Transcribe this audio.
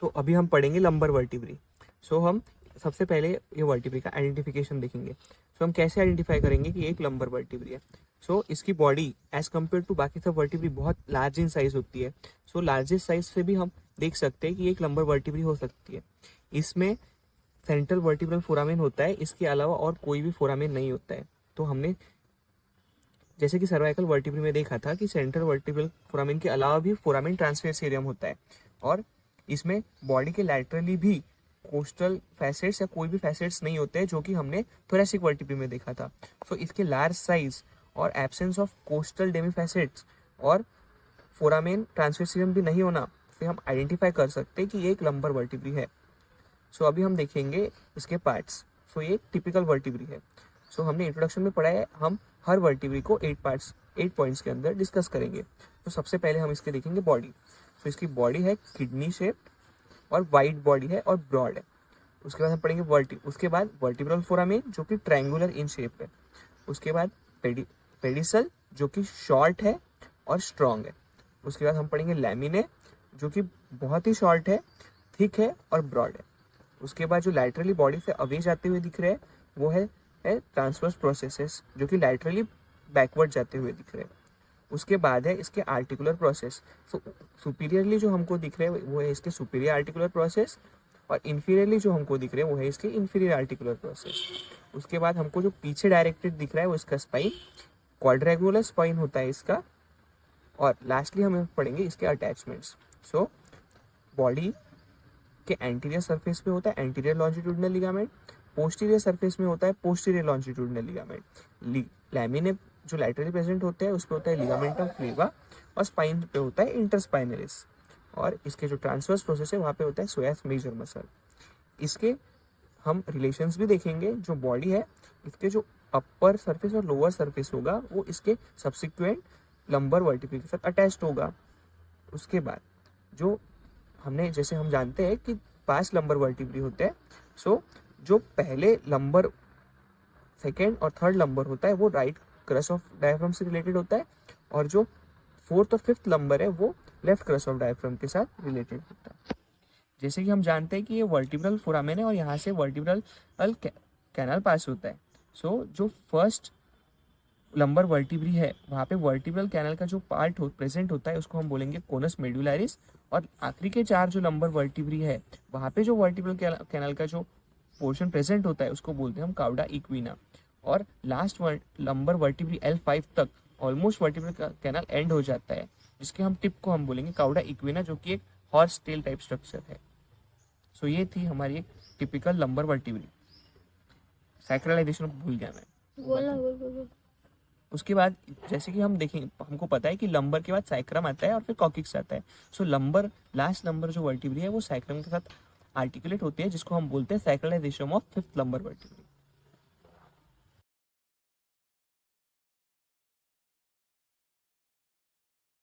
तो अभी हम पढ़ेंगे लंबर वर्टिब्री। सो हम सबसे पहले ये वर्टिब्री का आइडेंटिफिकेशन देखेंगे। सो हम कैसे आइडेंटिफाई करेंगे कि एक लंबर वर्टिब्री है। सो इसकी बॉडी एज कम्पेयर टू बाकी सब वर्टिब्री बहुत लार्ज इन साइज होती है। सो लार्जेस्ट साइज से भी हम देख सकते हैं कि एक लंबर वर्टिब्री हो सकती है। इसमें सेंट्रल वर्टिब्रल फोरामेन होता है, इसके अलावा और कोई भी फोरामेन नहीं होता है। तो हमने जैसे कि सर्वाइकल वर्टिब्री में देखा था कि सेंट्रल वर्टिब्रल फोरामेन के अलावा भी फोरामेन ट्रांसवर्स एरियम होता है, और इसमें बॉडी के लैटरली भी कोस्टल फैसेट्स या कोई भी फैसेट्स नहीं होते हैं, जो कि हमने थोरेसिक वर्टिब्री में देखा था। सो इसके लार्ज साइज और absence of coastal Demi facets और फोरामेन ट्रांसवर्स एरियम भी नहीं होना से हम आइडेंटिफाई कर सकते हैं कि ये एक लंबर वर्टिब्री है। सो अभी हम देखेंगे इसके पार्ट्स। सो ये टिपिकल वर्टिब्री है। सो हमने इंट्रोडक्शन में पढ़ा है, हम हर वर्टिब्री को 8 पॉइंट्स के अंदर डिस्कस करेंगे। तो सबसे पहले हम इसके देखेंगे बॉडी। तो इसकी बॉडी है किडनी शेप और वाइड बॉडी है और ब्रॉड है। उसके बाद हम पढ़ेंगे उसके बाद वर्टिब्रल फोरामेन जो कि ट्रायंगुलर इन शेप है। उसके बाद पेडिसल जो कि शॉर्ट है और स्ट्रॉन्ग है। उसके बाद हम पढ़ेंगे लैमिने जो कि बहुत ही शॉर्ट है, थिक है और ब्रॉड है। उसके बाद जो लैटरली बॉडी से अवे जाते हुए दिख रहे हैं वो है ट्रांसवर्स प्रोसेसेस जो कि लैटरली बैकवर्ड जाते हुए दिख रहे हैं। उसके बाद है इसके आर्टिकुलर प्रोसेस। सुपीरियरली जो हमको दिख रहे हैं वो है इसके सुपीरियर आर्टिकुलर प्रोसेस, और इन्फीरियरली जो हमको दिख रहे हैं वो है इसके इन्फीरियर आर्टिकुलर प्रोसेस। उसके बाद हमको जो पीछे डायरेक्टेड दिख रहा है वो इसका स्पाइन, क्वाड्रेगुलर स्पाइन होता है इसका। और लास्टली हम पढ़ेंगे इसके अटैचमेंट्स। सो बॉडी के एंटीरियर सरफेस पे होता है anterior longitudinal ligament, posterior surface में होता है पोस्टीरियर लॉन्जिट्यूडिनल लिगामेंट। लैमिने जो लैटरली प्रेजेंट होते हैं उस पे होता है लिगामेंटम फ्लेवा, और स्पाइन पे होता है इंटरस्पाइनलिस, और इसके जो ट्रांसवर्स प्रोसेस है वहाँ पे होता है सोयास मेजर मसल। इसके हम रिलेशंस भी देखेंगे। जो बॉडी है इसके जो अपर सरफेस और लोअर सरफेस होगा वो इसके सब्सिक्वेंट लंबर वर्टिब्री के साथ अटैच्ड होगा। उसके बाद जो हमने जैसे हम जानते हैं कि 5 लंबर वर्टिब्री होते हैं। सो जो पहले लंबर, सेकेंड और थर्ड लंबर होता है वो राइट क्रस ऑफ डायफ्राम से रिलेटेड होता है, और जो फोर्थ और फिफ्थ लंबर है वो लेफ्ट क्रस ऑफ डायफ्राम के साथ रिलेटेड होता है। जैसे कि हम जानते हैं कि ये वर्टिब्रल फोरामेन है और यहाँ से वर्टिब्रल कैनाल पास होता है। सो जो फर्स्ट लंबर वर्टिब्री है वहाँ पे वर्टिब्रल कैनाल का जो पार्ट प्रेजेंट होता है उसको हम बोलेंगे कोनस मेडुलरिस, और आखिरी के 4 जो लंबर वर्टिब्री है वहाँ पे जो वर्टिब्रल कैनाल का जो पोर्शन प्रेजेंट होता है उसको बोलते हैं हम काउडा इक्विना। और लास्ट लंबर वर्टिब्री L5 तक ऑलमोस्ट वर्टिब्रल कैनाल एंड हो जाता है, जिसके हम टिप को हम बोलेंगे काउडा इक्विना, जो कि एक हॉर्स टेल टाइप स्ट्रक्चर है। सो ये थी हमारी एक टिपिकल लंबर वर्टिब्री। सैक्रलाइजेशन भूल गया मैं। उसके बाद जैसे कि हम देखेंगे, हमको पता है कि लंबर के बाद सैक्रम आता है और फिर कॉकिक्स आता है। सो लंबर, लास्ट लंबर जो वर्टिब्री है वो सैक्रम के साथ आर्टिकुलेट होती है, जिसको हम बोलते हैं सैक्रलाइजेशन ऑफ फिफ्थ लंबर वर्टिब्री।